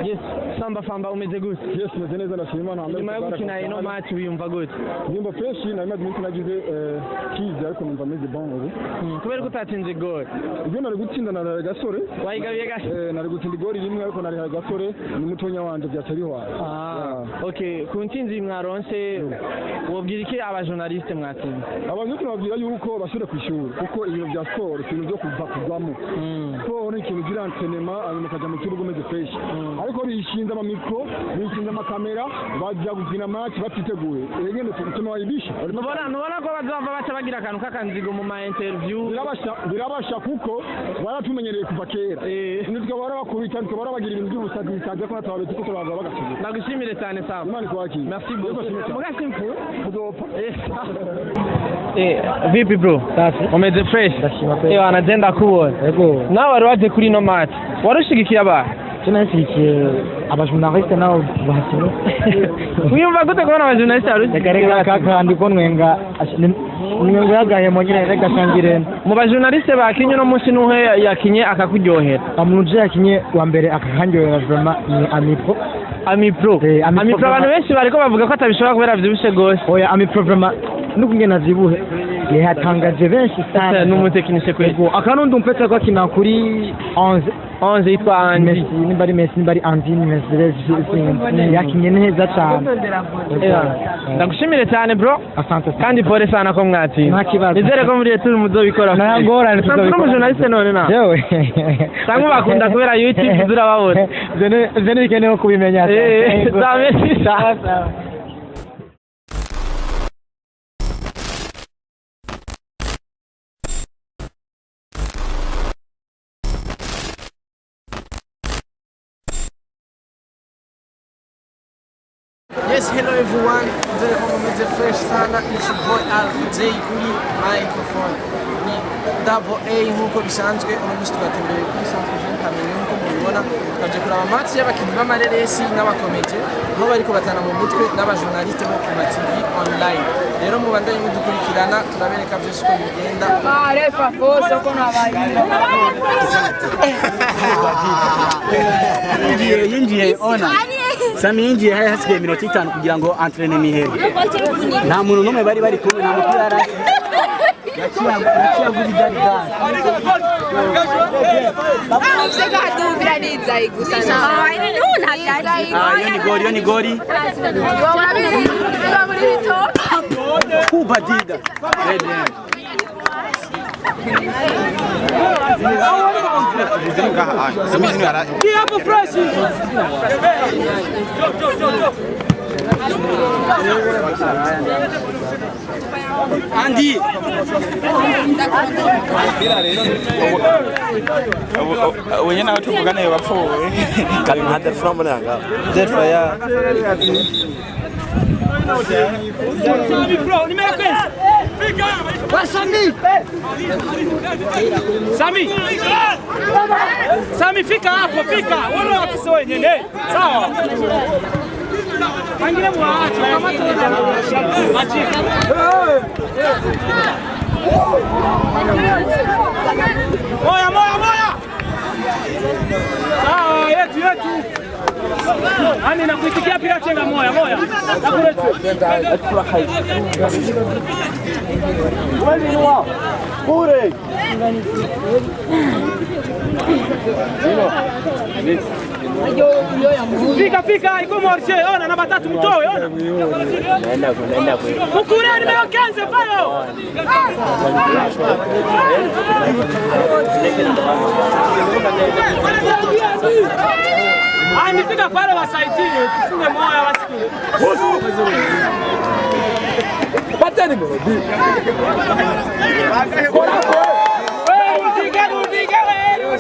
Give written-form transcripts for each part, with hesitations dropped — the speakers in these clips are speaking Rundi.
Yes, Samba Famba umeze gute? Yes, meze neza ndashima Imana. Nyuma yo gukina ino match wiyumva gute? Nimba fresh na imaze iminsi nagize kizi ariko numva meze bon ubu. Kubera ko utatsinze goal. Ibyo nari gutsinda na Gasore. Wayigabiye Gasore? Nari gutsinda goal rimwe ariko nari Gasore ni mutonya wanje byatari waye. Okay, ku ntsinzi mwaronse wobwira iki aba journaliste mwatsinze? Abantu babwira yuko basubira kwishura kuko ibintu bya sport ibintu byo kuvamo. Sport ni ikintu gira entraînement hanyuma kaja mu kibuga meze fresh. Ariko bishinze ama micro, bishinze ama kamera, bajya gukina match batiteguye. Egene tutuma wayibisha. Nubona ko bazava baca bagira akantu kakanzigo mu ma interview. Birabasha kuko baratumenyereye kuva kera. Nitwe barabakubita, nitwe barabagira ibintu by'ubusazi bisaje ko natababetse kuko baza bagasubiza. Nagushimire cyane Sam. Imana kwaki. Merci beaucoup. Mugasimfu kudopa. Vipi bro? Umeze fresh? Anagenda kuona. Yego. Nawe wari waje kuri no match. Warushigikiye aba? Tunashyigikiye abajournaliste nabo bahakina. Wiyumva gute kubona abajournaliste barushyigikiye? Kareka kakandi ko nwenga nwenga yagaye mu nyine reka shangire. Mu bajournaliste bakinye no munsi nuhe yakinye akakuryohera. Amunuje yakinye wa mbere akakanyohera vraiment ni Amipro. Amipro abantu benshi bariko bavuga ko atabishobora kubera vyibushe gose. Oya Amipro vraiment nukungena zibuhe. Yatangaje benshi sana n'umutekinishe kwego. Akanundi umpetse ko kina kuri 11 yitwa Andi. Nimbari Messi nimbari Andi Messi yakinye neza cyane. Ndagushimire cyane bro. Asante kandi pole sana ko mwati. Ntakibazo. Nizere ko muri turi muzobikora. Nagorane tuzobikora. Kandi journaliste none na. Yewe. Tangu bakunda kubera YouTube zurababona. Zene bikeneye kubimenya. Merci sana. Yes, hello everyone. Nzere kwa mweze fresh sana. It's your boy atsinze kuri microphone. Ni double A nkuko bisanzwe umunsi tugatembere kuri centre jeune kamere nkuko mubibona. Twaje kuraba match y'abakinyi b'amareresi n'abakomite aho bariko batana mu mutwe n'abajournaliste bo ku TV online. Rero mubandanye mudukurikirana turabereka byose uko bigenda. Refa kosa ko nabaye. Yinjiye ona. Sami yinjiye hari hasigaye iminota 5 kugira ngo entraîne mihere. Nta muntu numwe bari kumwe nta mupira ara. Yaciye guri dada. Sega duvira niza igusa. Yo ni gori. Kuba dida. Andi wenye na watu kugana yo bapfuwe kali hadar from nanga derfa ya Sami fika hapo fika. Wewe afisa wenyewe. Sawa. Angile mwache kama maji. Moya. Sawa, yetu. Ani nakuitikia pia chenga moya. Nakulete. Wewe ni wao. Bure. Fika iko morche ona na batatu mtoe ona. Naenda kwa. Ukure nimeokenze fayo. Nifika pale wasaidie tufunge moyo wasikie. Pateni mrudi.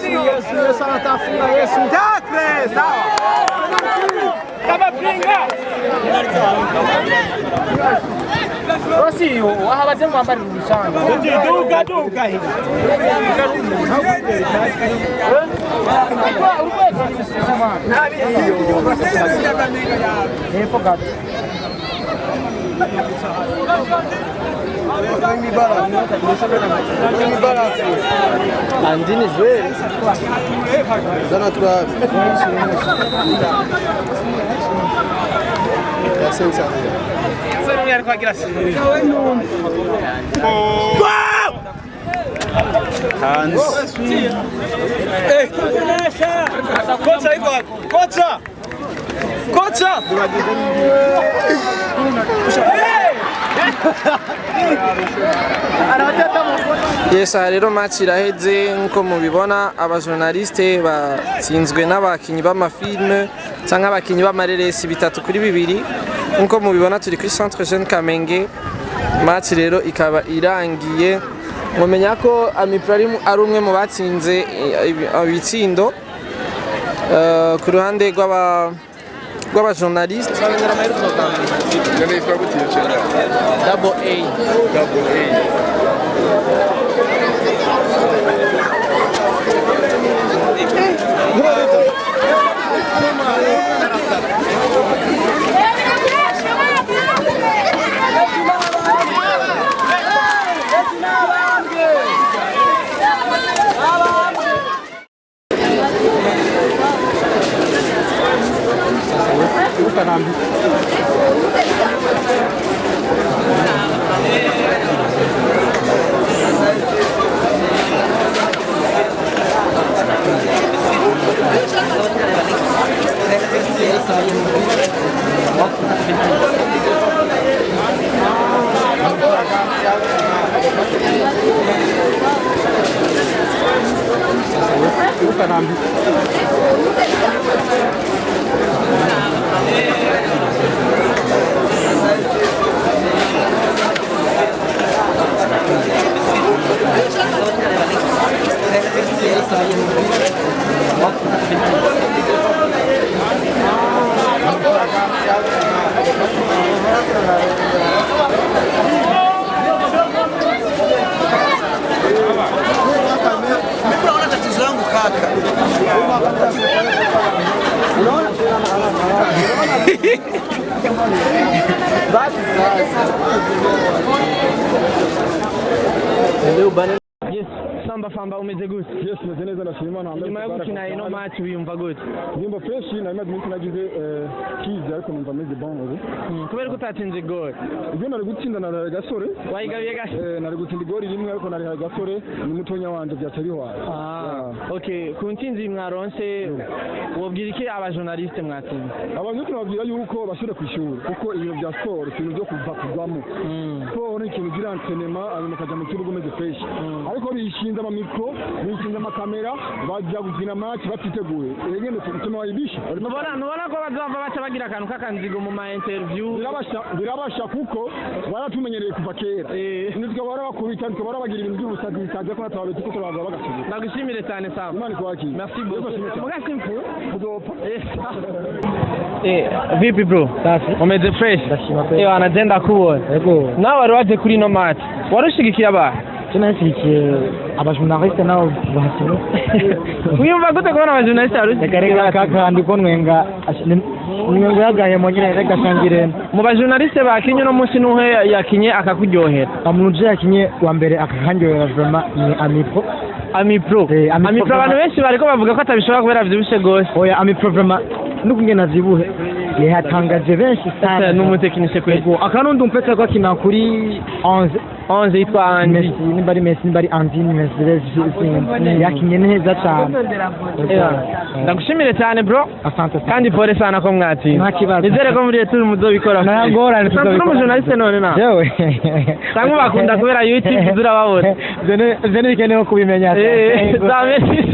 Yesu anatafunga Yesu. Takre, sawa. Kama pinga. Rosi, wahabaje mwambari mshanga. Duka hivi. Nani hiyo? Andini jouer. Ça natural. Kocha! Yes, rero match iraheze nko mubibona abajournaliste batsinzwe n'abakinyi b'amafilme cyangwa abakinyi b'amareresi 3-2 nko mubibona turi kuri Centre Jeune Kamenge. Match rero ikaba irangiye mumenya ko Amiprari ari umwe mu batsinze ibitsindo ku ruhande rw'abajournaliste double A. Yes, Famba umeze gute? Yes, meze neza ndashima na nyuma yo gukina ino match wiyumva gute? Nimba fresh na imaze iminsi nagize kizi ariko numva meze bon ubu. Kubera ko utatsinze goal. Ibyo nari gutsinda na Gasore. Wayigabiye gashe? Nari gutsinda igori rimwe ariko nari Gasore ni mutonya wanje byaca bihwa. Okay, ku ntsinzi mwaronse wobwira iki abajournaliste mwatsinze? Abantu tubabwira yuko basubira ku ishuri kuko ibintu bya sport ibintu byo kuvamo. Sport ni ikintu gira entraînement abantu bakaja mu kibuga umeze fresh. Ariko bishinze amamikro, bishinze amakamera, bajya gukina match batiteguye. Egene tugutuma wayibisha. Nubona ko bazava baca bagira akantu kakanzigo mu ma interview. Birabasha kuko baratumenyereye kuva kera. Nitwe barabakubita, nitwe barabagira ibintu by'ubusazi bisaje ko natababetse kuko baza bagasubiza. Nagushimire cyane sawa. Imana kwakira. Merci beaucoup. Mugasimpu. Kuzopa. Vipi bro? Safi. Umeze fresh? Ndashima pe. Anagenda kubona. Yego. Nawe wari waje kuri no match. Warushigikiye aba? Tunashyigikiye abajournaliste nabo bahakinnye. Wiyumva gute kubona abajournaliste barushigikiye? Reka kakandi ko nwenga nwenga yagaye mu nyine reka shangire. Mu bajournaliste bakinye no munsi nuhe yakinye akakuryohera. Amunuje yakinye wa mbere akakanyohera vraiment ni Amipro. Amipro abantu benshi bariko bavuga ko atabishobora kubera vyibushe gose. Oya Amipro vraiment nukungena zibuhe. Yatangaje benshi sana n'umutekinishe kwego. Akanundi umpetse ko kina kuri 11 yitwa Andi nimbari Messi nimbari Andi Mercedes yakinye neza cyane. Ndagushimire cyane bro. Asante kandi pole sana ko mwatsinze. Nta kibazo. Nizere ko muri turi muzobikora. Nagorane tuzobikora. Santu n'umujournaliste none na. Yewe. Sangu bakunda kubera YouTube zurababona. Zene bikenewe kubimenya. Za Messi.